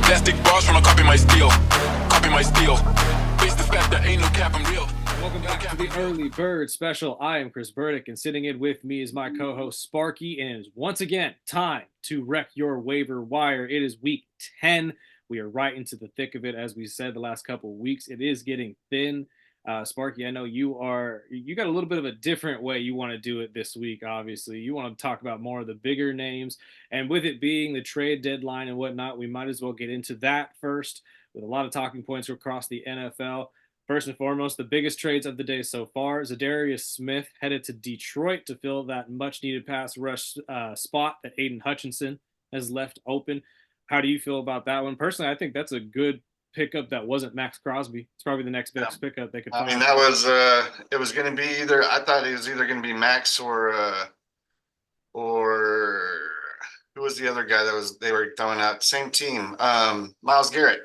Plastic bars tryna copy my steel. Copy my steel. Face the fact that ain't no cap, I'm real. Welcome back to the Early Bird Special. I am Chris Burdick, and sitting in with me is my co-host Sparky, and it is once again time to wreck your waiver wire. It is week 10. We are right into the thick of it, as we said the last couple of weeks. It is getting thin. Sparky, I know you got a little bit of a different way you want to do it this week. Obviously, you want to talk about more of the bigger names, and with it being the trade deadline and whatnot, we might as well get into that first with a lot of talking points across the NFL. First and foremost, the biggest trades of the day so far: Za'Darius Smith headed to Detroit to fill that much-needed pass rush spot that Aiden Hutchinson has left open. How do you feel about that one? Personally, I think that's a good pickup that wasn't Max Crosby. It's probably the next best pickup they could find. I mean, that was it was going to be either. I thought it was either going to be Max or who was the other guy they were throwing out? Same team, Myles Garrett.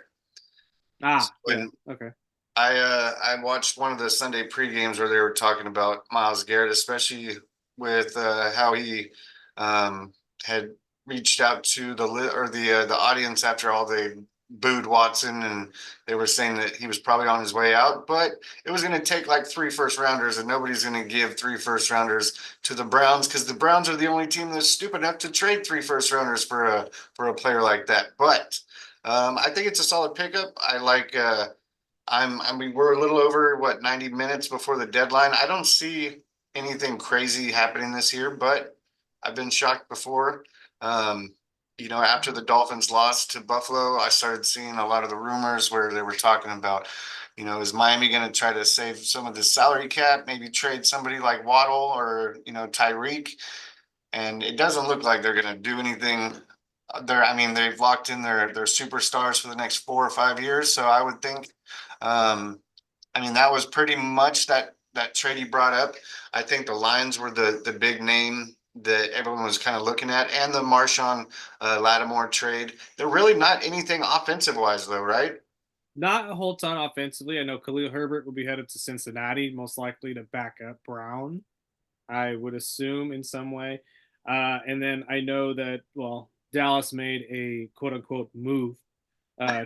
Okay. I watched one of the Sunday pre-games where they were talking about Myles Garrett, especially with how he had reached out to the audience after all they booed Watson, and they were saying that he was probably on his way out, but it was going to take like 3 first-rounders, and nobody's going to give 3 first-rounders to the Browns because the Browns are the only team that's stupid enough to trade 3 first-rounders for a player like that. But I think it's a solid pickup. I like. I mean, we're a little over 90 minutes before the deadline. I don't see anything crazy happening this year, but I've been shocked before. After the Dolphins lost to Buffalo, I started seeing a lot of the rumors where they were talking about, is Miami going to try to save some of the salary cap, maybe trade somebody like Waddle or, Tyreek. And it doesn't look like they're going to do anything there. I mean, they've locked in their superstars for the next 4 or 5 years. So I would think, that was pretty much that trade he brought up. I think the Lions were the big name that everyone was kind of looking at, and the Marshawn Lattimore trade. They're really not anything offensive wise though, right? Not a whole ton offensively. I know Khalil Herbert will be headed to Cincinnati, most likely to back up Brown, I would assume, in some way. And then I know that, Dallas made a quote unquote move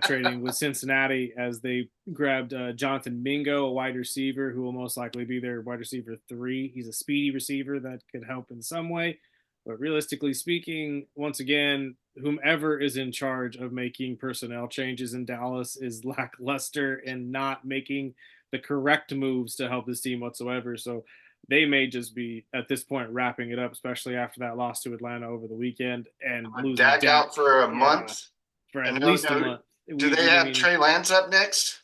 trading with Cincinnati as they grabbed Jonathan Mingo, a wide receiver who will most likely be their wide receiver 3. He's a speedy receiver that could help in some way. But realistically speaking, once again, whomever is in charge of making personnel changes in Dallas is lackluster and not making the correct moves to help this team whatsoever. So they may just be at this point wrapping it up, especially after that loss to Atlanta over the weekend and losing Dak out for a month. For at least a month. Do they have Trey Lance up next?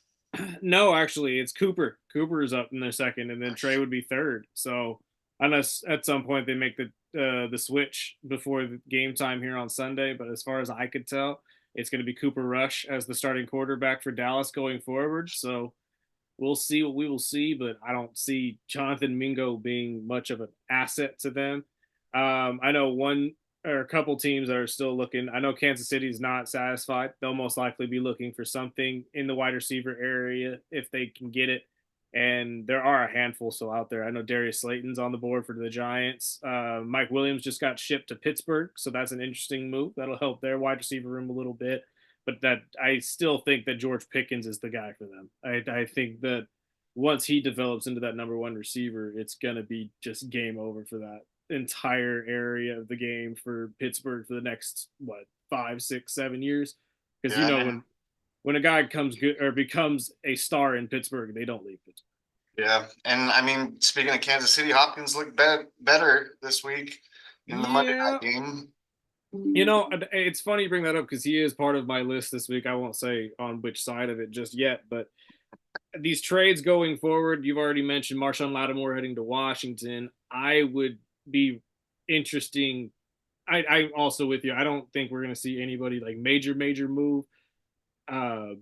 No, actually, it's Cooper. Cooper is up in their second, and then Trey would be third. So unless at some point they make the switch before the game time here on Sunday, but as far as I could tell, it's going to be Cooper Rush as the starting quarterback for Dallas going forward. So we'll see what we will see, but I don't see Jonathan Mingo being much of an asset to them. I know one or a couple teams that are still looking. I know Kansas City is not satisfied. They'll most likely be looking for something in the wide receiver area if they can get it. And there are a handful still out there. I know Darius Slayton's on the board for the Giants. Mike Williams just got shipped to Pittsburgh, so that's an interesting move. That'll help their wide receiver room a little bit. But that I still think that George Pickens is the guy for them. I think that once he develops into that number 1 receiver, it's going to be just game over for that entire area of the game for Pittsburgh for the next 5, 6, 7 years, because when a guy comes good or becomes a star in Pittsburgh, they don't leave Pittsburgh. Yeah, and I mean, speaking of Kansas City, Hopkins looked better this week in the Monday night game. It's funny you bring that up because he is part of my list this week. I won't say on which side of it just yet, but these trades going forward, you've already mentioned Marshawn Lattimore heading to Washington. I would be interesting. I'm also with you. I don't think we're going to see anybody like major move.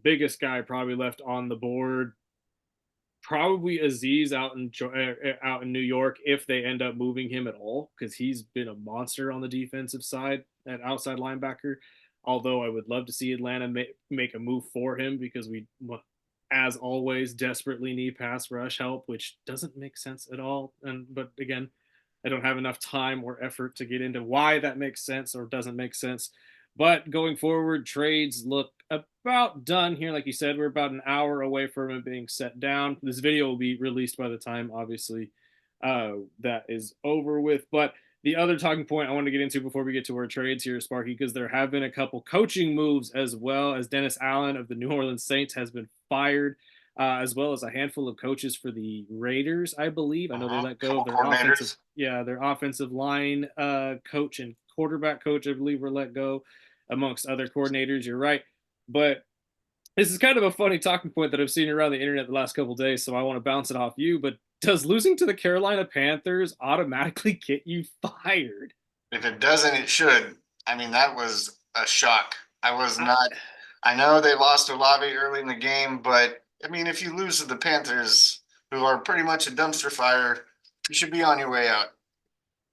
Biggest guy probably left on the board, probably Aziz out in New York if they end up moving him at all, because he's been a monster on the defensive side at outside linebacker. Although I would love to see Atlanta make a move for him because we, as always, desperately need pass rush help, which doesn't make sense at all. But again, I don't have enough time or effort to get into why that makes sense or doesn't make sense. But going forward, trades look about done here. Like you said, we're about an hour away from it being set down. This video will be released by the time, obviously, that is over with. But the other talking point I want to get into before we get to our trades here, Sparky, because there have been a couple coaching moves as well, as Dennis Allen of the New Orleans Saints has been fired, as well as a handful of coaches for the Raiders, I believe. I know they let go Couple of their offensive, coordinators. yeah, their offensive line coach and quarterback coach, I believe, were let go, amongst other coordinators. You're right, but this is kind of a funny talking point that I've seen around the internet the last couple of days, so I want to bounce it off you. But does losing to the Carolina Panthers automatically get you fired? If it doesn't, it should. I mean, that was a shock. I was I, not. I know they lost Olave early in the game, but I mean, if you lose to the Panthers, who are pretty much a dumpster fire, you should be on your way out.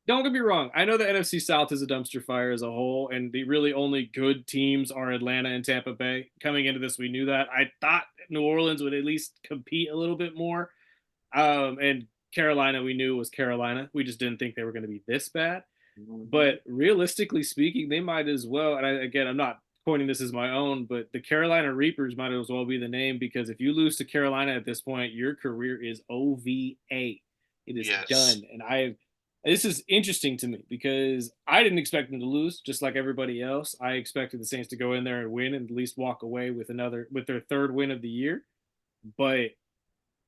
don't get me wrong. I know the NFC South is a dumpster fire as a whole, and the really only good teams are Atlanta and Tampa Bay. Coming into this, we knew that. I thought New Orleans would at least compete a little bit more. And Carolina, we knew was Carolina. We just didn't think they were going to be this bad. But realistically speaking, they might as well. And again, I'm not coining this as my own, but the Carolina Reapers might as well be the name, because if you lose to Carolina at this point, your career is OVA. It is Yes. done. And this is interesting to me because I didn't expect them to lose, just like everybody else. I expected the Saints to go in there and win and at least walk away with their third win of the year. But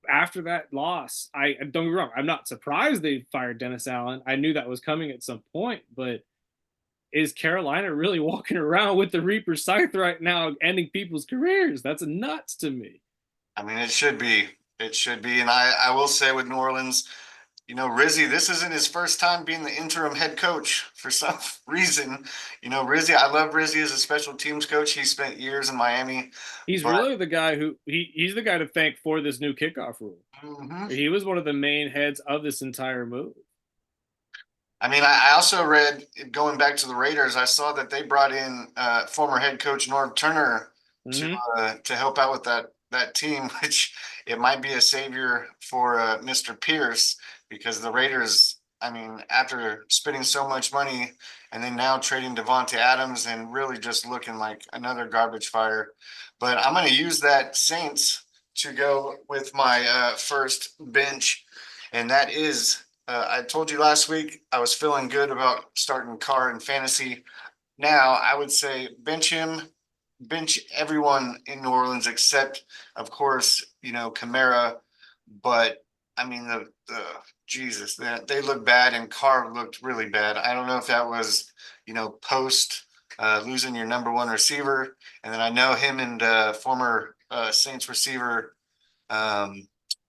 after that loss, I don't get me wrong, I'm not surprised they fired Dennis Allen. I knew that was coming at some point, but is Carolina really walking around with the Reaper scythe right now, ending people's careers? That's nuts to me. I mean, it should be. It should be. And I will say with New Orleans, you know, Rizzy, this isn't his first time being the interim head coach for some reason. You know, Rizzy, I love Rizzy as a special teams coach. He spent years in Miami. He's But really the guy he's the guy to thank for this new kickoff rule. mhm. He was one of the main heads of this entire move. I mean, I also read, going back to the Raiders, I saw that they brought in former head coach Norv Turner Mhm. to help out with that team, which it might be a savior for Mr. Pierce, because the Raiders, I mean, after spending so much money and then now trading Devontae Adams and really just looking like another garbage fire. But I'm going to use that Saints to go with my first bench, and that is I told you last week I was feeling good about starting Carr in fantasy. Now I would say bench him, bench everyone in New Orleans except, of course, you know, Kamara. But I mean, the Jesus, they look bad, and Carr looked really bad. I don't know if that was, you know, post losing your number one receiver, and then I know him and former Saints receiver.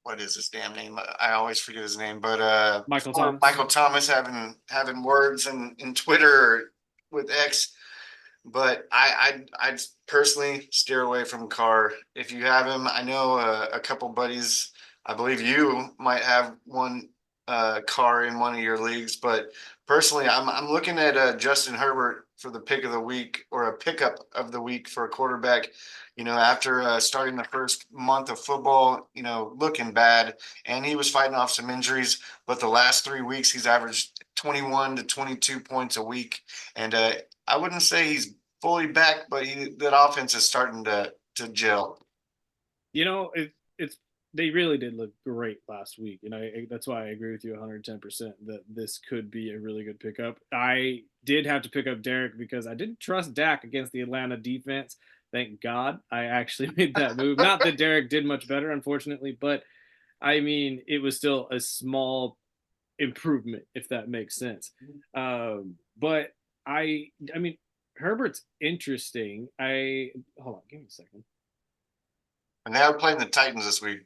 What is his damn name? I always forget his name, but Michael Thomas. Michael Thomas having words in Twitter with X. But I'd personally steer away from Carr if you have him. I know a couple buddies. I believe you might have one Carr in one of your leagues, but personally, I'm looking at Justin Herbert for the pick of the week, or a pickup of the week for a quarterback. You know, after starting the first month of football, you know, looking bad, and he was fighting off some injuries, but the last 3 weeks he's averaged 21 to 22 points a week, and I wouldn't say he's fully back, but that offense is starting to gel. You know, it's they really did look great last week, and that's why I agree with you 110% that this could be a really good pickup. I did have to pick up Derek because I didn't trust Dak against the Atlanta defense. Thank God I actually made that move. Not that Derek did much better, unfortunately, but I mean, it was still a small improvement, if that makes sense. But I mean, Herbert's interesting. I hold on, give me a second. And they are playing the Titans this week.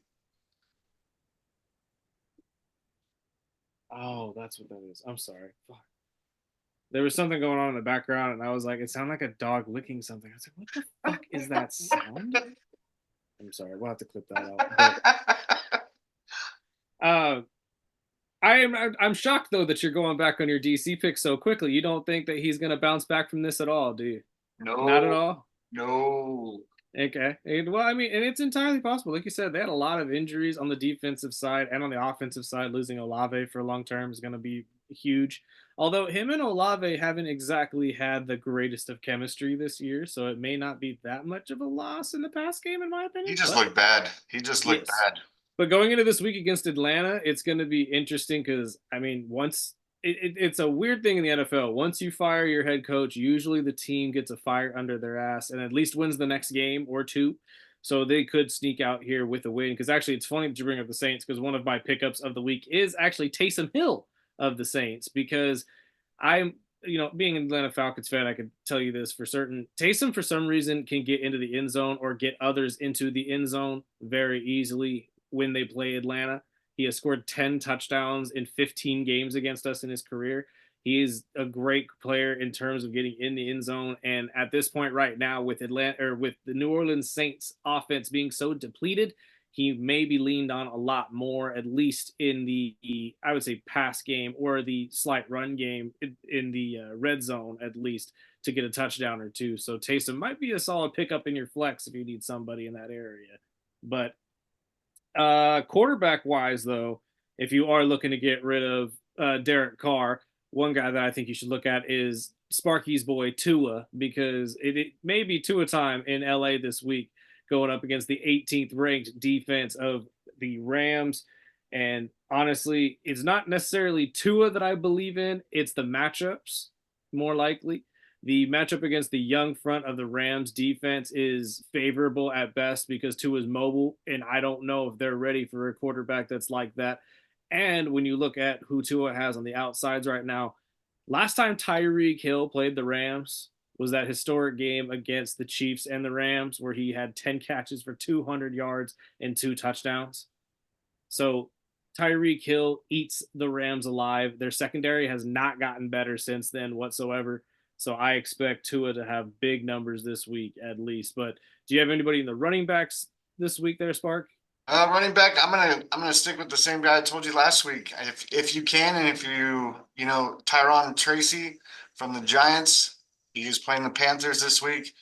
Oh, that's what that is. I'm sorry. Fuck. There was something going on in the background, and I was like, it sounded like a dog licking something. I was like, what the fuck is that sound? I'm sorry. We'll have to clip that out. But I'm shocked though that you're going back on your DC pick so quickly. You don't think that he's gonna bounce back from this at all, do you? No, Not at all. no. Okay. Well, I mean, and it's entirely possible. Like you said, they had a lot of injuries on the defensive side and on the offensive side. Losing Olave for long term is going to be huge. Although him and Olave haven't exactly had the greatest of chemistry this year, so it may not be that much of a loss in the pass game, in my He opinion. just But looked bad. He just looked yes, bad. but going into this week against Atlanta, it's going to be interesting because I mean, once it's a weird thing in the NFL. Once you fire your head coach, usually the team gets a fire under their ass and at least wins the next game or two. So they could sneak out here with a win. Because actually, it's funny that you bring up the Saints because one of my pickups of the week is actually Taysom Hill of the Saints because I'm, being an Atlanta Falcons fan, I could tell you this for certain. Taysom, for some reason, can get into the end zone or get others into the end zone very easily when they play Atlanta. He has scored 10 touchdowns in 15 games against us in his career. He is a great player in terms of getting in the end zone. And at this point, right now, with Atlanta or with the New Orleans Saints offense being so depleted, he may be leaned on a lot more, at least in the, I would say, pass game or the slight run game in the red zone, at least to get a touchdown or two. So Taysom might be a solid pickup in your flex if you need somebody in that area. But quarterback wise, though, if you are looking to get rid of Derek Carr, one guy that I think you should look at is Sparky's boy Tua, because it may be Tua time in LA this week, going up against the 18th ranked defense of the Rams. And honestly, it's not necessarily Tua that I believe in, it's the matchups more likely. The matchup against the young front of the Rams defense is favorable at best because Tua is mobile, and I don't know if they're ready for a quarterback that's like that. And when you look at who Tua has on the outsides right now, last time Tyreek Hill played the Rams was that historic game against the Chiefs and the Rams where he had 10 catches for 200 yards and 2 touchdowns. So Tyreek Hill eats the Rams alive. Their secondary has not gotten better since then whatsoever. So I expect Tua to have big numbers this week at least. But do you have anybody in the running backs this week there, Spark? Running back, I'm gonna stick with the same guy I told you last week. If you can, and if Tyron Tracy from the Giants, he's playing the Panthers this week.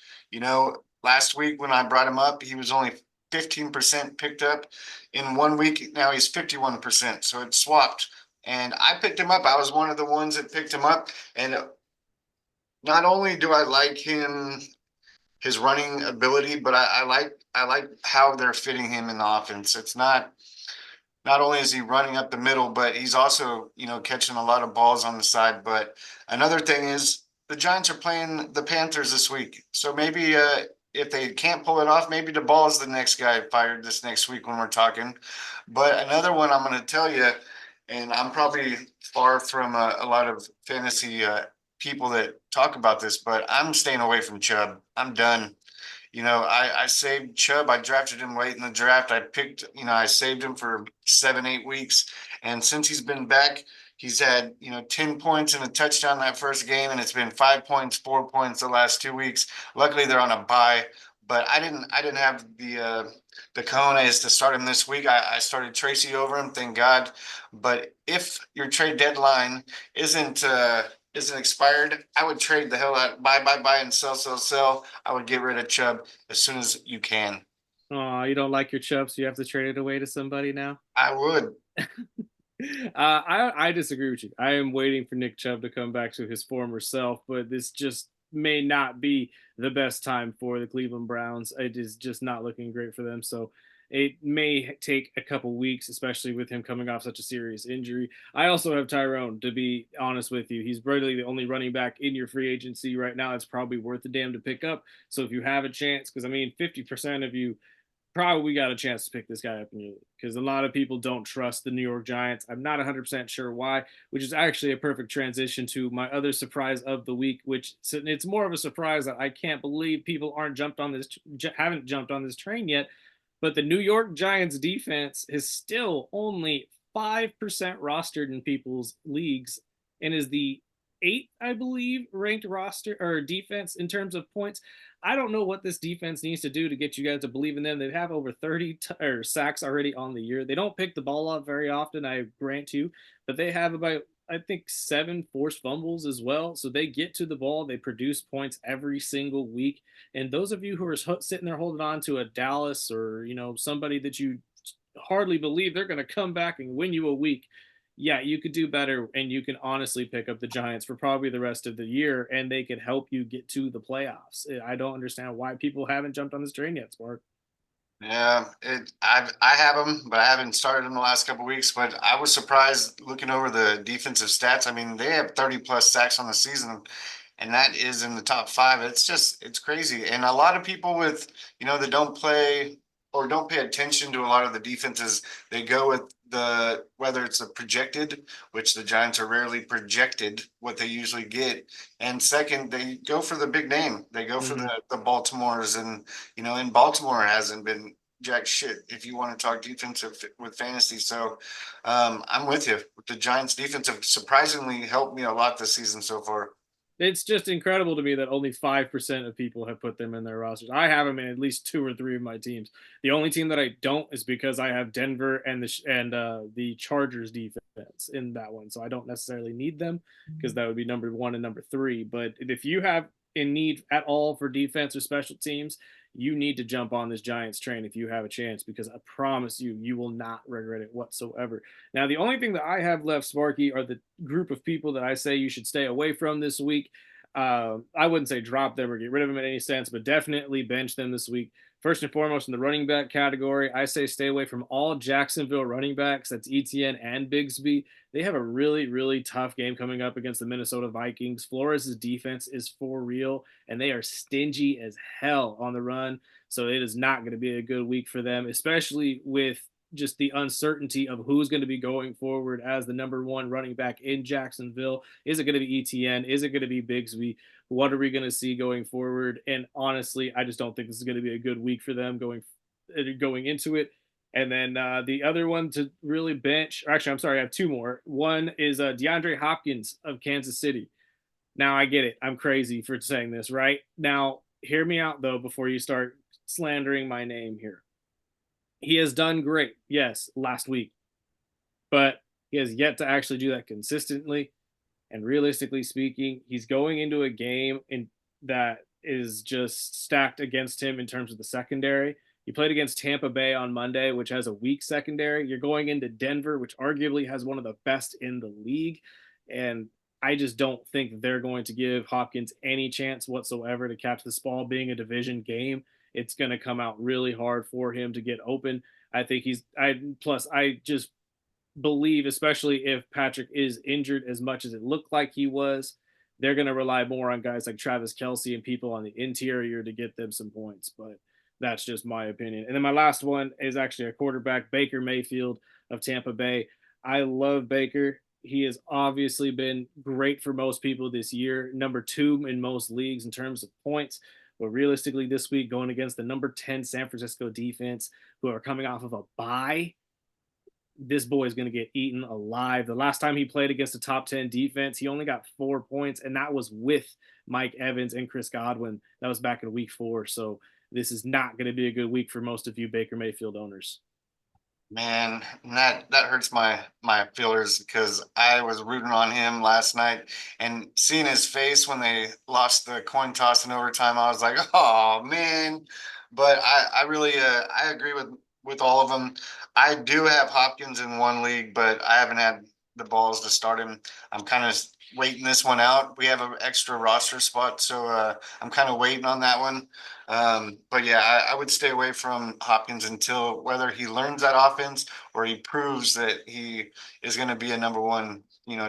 Last week when I brought him up, he was only 15% picked up. In 1 week, now he's 51%. So it swapped. And I picked him up. I was one of the ones that picked him up. And not only do I like his running ability, but I like how they're fitting him in the offense. It's not only is he running up the middle, but he's also, catching a lot of balls on the side. But another thing is the Giants are playing the Panthers this week. So maybe if they can't pull it off, maybe the ball is the next guy fired this next week when we're talking. But another one I'm going to tell you, and I'm probably far from a lot of fantasy people that talk about this, but I'm staying away from Chubb. I'm done. I saved Chubb. I drafted him late in the draft. I saved him for 7, 8 weeks. And since he's been back, he's had, 10 points and a touchdown that first game. And it's been 5 points, 4 points the last 2 weeks. Luckily they're on a bye, but I didn't have the cojones to start him this week. I started Tracy over him, thank God. But if your trade deadline isn't expired, I would trade the hell out, buy, and sell. I would get rid of Chubb as soon as you can. Oh, you don't like your Chubb, so you have to trade it away to somebody now? I would. I disagree with you. I am waiting for Nick Chubb to come back to his former self, but this just may not be the best time for the Cleveland Browns. It is just not looking great for them. So it may take a couple weeks, especially with him coming off such a serious injury. I also have Tyrone, to be honest with you. He's really the only running back in your free agency right now. It's probably worth the damn to pick up. So if you have a chance, because I mean, 50% of you probably got a chance to pick this guy up in your league because a lot of people don't trust the New York Giants. I'm not 100% sure why, which is actually a perfect transition to my other surprise of the week, which it's more of a surprise that I can't believe people haven't jumped on this train yet. But the New York Giants defense is still only 5% rostered in people's leagues and is the eighth, I believe, ranked roster or defense in terms of points. I don't know what this defense needs to do to get you guys to believe in them. They have over 30 sacks already on the year. They don't pick the ball up very often, I grant you, but they have about, I think, 7 forced fumbles as well. So they get to the ball. They produce points every single week. And those of you who are sitting there holding on to a Dallas or, somebody that you hardly believe they're going to come back and win you a week, yeah, you could do better, and you can honestly pick up the Giants for probably the rest of the year, and they could help you get to the playoffs. I don't understand why people haven't jumped on this train yet, Spark. Yeah, I have them, but I haven't started them the last couple of weeks. But I was surprised looking over the defensive stats. I mean, they have 30 plus sacks on the season, and that is in the top five. It's crazy. And a lot of people with, that don't play or don't pay attention to a lot of the defenses, they go with the whether it's a projected, which the Giants are rarely projected what they usually get. And second, they go for the big name. They go for Mhm. the Baltimores, and Baltimore hasn't been jack shit if you want to talk defensive with fantasy. So I'm with you. The Giants defense have surprisingly helped me a lot this season so far. It's just incredible to me that only 5% of people have put them in their rosters. I have them in at least 2 or 3 of my teams. The only team that I don't is because I have Denver and the Chargers defense in that one. So I don't necessarily need them because that would be number 1 and number 3. But if you have in need at all for defense or special teams, you need to jump on this Giants train if you have a chance, because I promise you, you will not regret it whatsoever. Now, the only thing that I have left, Sparky, are the group of people that I say you should stay away from this week. I wouldn't say drop them or get rid of them in any sense, but definitely bench them this week. First and foremost, in the running back category, I say stay away from all Jacksonville running backs. That's ETN and Bigsby. They have a really, really tough game coming up against the Minnesota Vikings. Flores' defense is for real, and they are stingy as hell on the run. So it is not going to be a good week for them, especially with just the uncertainty of who's going to be going forward as the number 1 running back in Jacksonville. Is it going to be ETN? Is it going to be Bigsby? What are we going to see going forward? And honestly, I just don't think this is going to be a good week for them going into it. And then the other one to really bench, or actually, I'm sorry, I have 2 more. One is DeAndre Hopkins of Kansas City. Now, I get it. I'm crazy for saying this, right? Now, hear me out, though, before you start slandering my name here. He has done great, yes, last week, but he has yet to actually do that consistently. And realistically speaking, he's going into a game that is just stacked against him in terms of the secondary. He played against Tampa Bay on Monday, which has a weak secondary. You're going into Denver, which arguably has one of the best in the league. And I just don't think they're going to give Hopkins any chance whatsoever to catch this ball. Being a division game, it's going to come out really hard for him to get open. I think I just believe, especially if Patrick is injured as much as it looked like he was, they're going to rely more on guys like Travis Kelsey and people on the interior to get them some points. But that's just my opinion. And then my last one is actually a quarterback, Baker Mayfield of Tampa Bay. I love Baker. He has obviously been great for most people this year, number 2 in most leagues in terms of points. But realistically, this week, going against the number 10 San Francisco defense, who are coming off of a bye, this boy is going to get eaten alive. The last time he played against a top 10 defense, he only got 4 points, and that was with Mike Evans and Chris Godwin. That was back in week 4. So this is not going to be a good week for most of you Baker Mayfield owners. Man, that hurts my feelers because I was rooting on him last night, and seeing his face when they lost the coin toss in overtime, I was like, oh man. But I really I agree with all of them. I do have Hopkins in one league, but I haven't had the balls to start him. I'm kind of waiting this one out. We have an extra roster spot, so I'm kind of waiting on that one. But yeah, I would stay away from Hopkins until whether he learns that offense or he proves that he is going to be a number 1,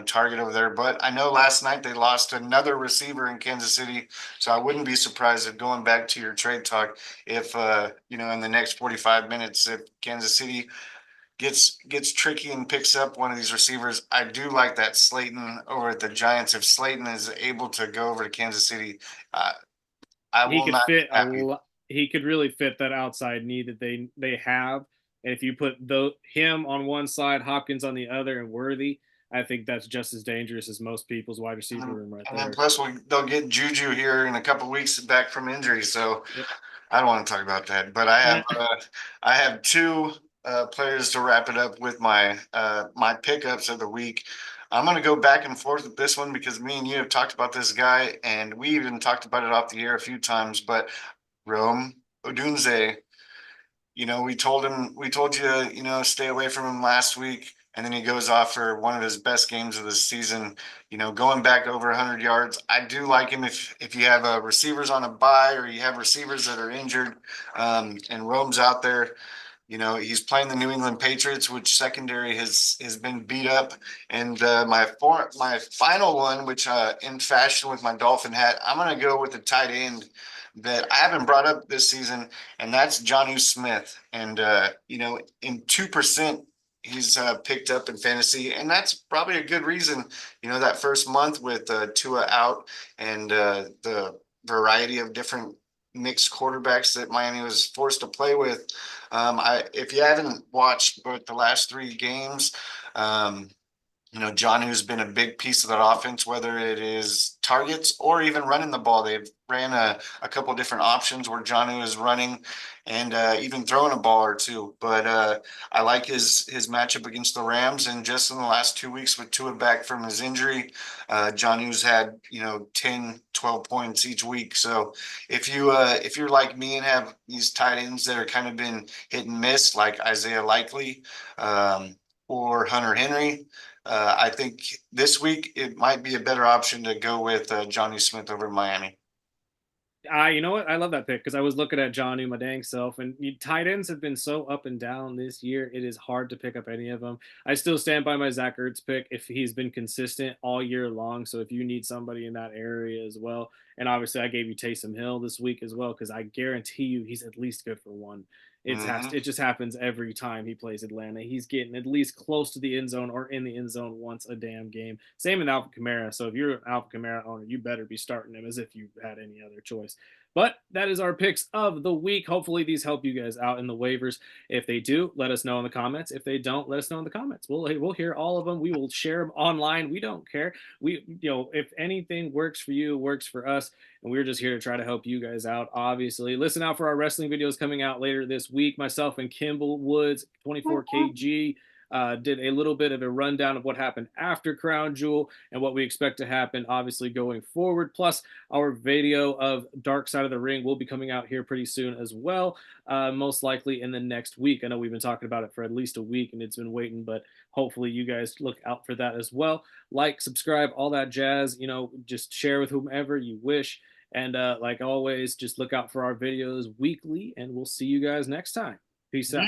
target over there. But I know last night they lost another receiver in Kansas City, so I wouldn't be surprised if, going back to your trade talk, if in the next 45 minutes, if Kansas City gets tricky and picks up one of these receivers. I do like that Slayton over at the Giants. If Slayton is able to go over to Kansas City, uh, I He will could not be fit a happy. lot. He could really fit that outside need that they have. And if you put him on one side, Hopkins on the other, and Worthy, I think that's just as dangerous as most people's wide receiver room right And then there. plus they'll get Juju here in a couple weeks back from injury, so Yep. I don't want to talk about that. But I have 2 players to wrap it up with my pickups of the week. I'm going to go back and forth with this one because me and you have talked about this guy, and we even talked about it off the air a few times. But Rome Odunze, we told you, stay away from him last week. and then he goes off for one of his best games of the season, going back over 100 yards. I do like him if you have receivers on a bye or you have receivers that are injured, and roams out there. He's playing the New England Patriots, which secondary has been beat up. And my final one, which in fashion with my Dolphin hat, I'm gonna go with the tight end that I haven't brought up this season, and that's Jonnu Smith. And in 2%, he's picked up in fantasy, and that's probably a good reason. That first month with Tua out and the variety of different mixed quarterbacks that Miami was forced to play with. If you haven't watched but the last 3 games, Jonnu's been a big piece of that offense, whether it is targets or even running the ball. They've ran a couple different options where Jonnu is running and even throwing a ball or two. But I like his matchup against the Rams. And just in the last 2 weeks with Tua back from his injury, Jonnu's had 10, 12 points each week. So if you're like me and have these tight ends that are kind of been hit and miss, like Isaiah Likely or Hunter Henry, I think this week it might be a better option to go with Jonnu Smith over Miami. You know what? I love that pick because I was looking at Johnny, my dang self, and tight ends have been so up and down this year. It is hard to pick up any of them. I still stand by my Zach Ertz pick if he's been consistent all year long. So if you need somebody in that area as well, and obviously I gave you Taysom Hill this week as well because I guarantee you he's at least good for one. It just happens every time he plays Atlanta. He's getting at least close to the end zone or in the end zone once a damn game. Same with Alvin Kamara. So if you're an Alvin Kamara owner, you better be starting him as if you had any other choice. But that is our picks of the week. Hopefully these help you guys out in the waivers. If they do, let us know in the comments. If they don't, let us know in the comments. We'll hear all of them. We will share them online. We don't care. If anything works for you, works for us. And we're just here to try to help you guys out, obviously. Listen out for our wrestling videos coming out later this week. Myself and Kimball Woods, 24KG, did a little bit of a rundown of what happened after Crown Jewel and what we expect to happen, obviously, going forward. Plus, our video of Dark Side of the Ring will be coming out here pretty soon as well, most likely in the next week. I know we've been talking about it for at least a week and it's been waiting, but hopefully you guys look out for that as well. Like, subscribe, all that jazz. Just share with whomever you wish. And like always, just look out for our videos weekly, and we'll see you guys next time. Peace out.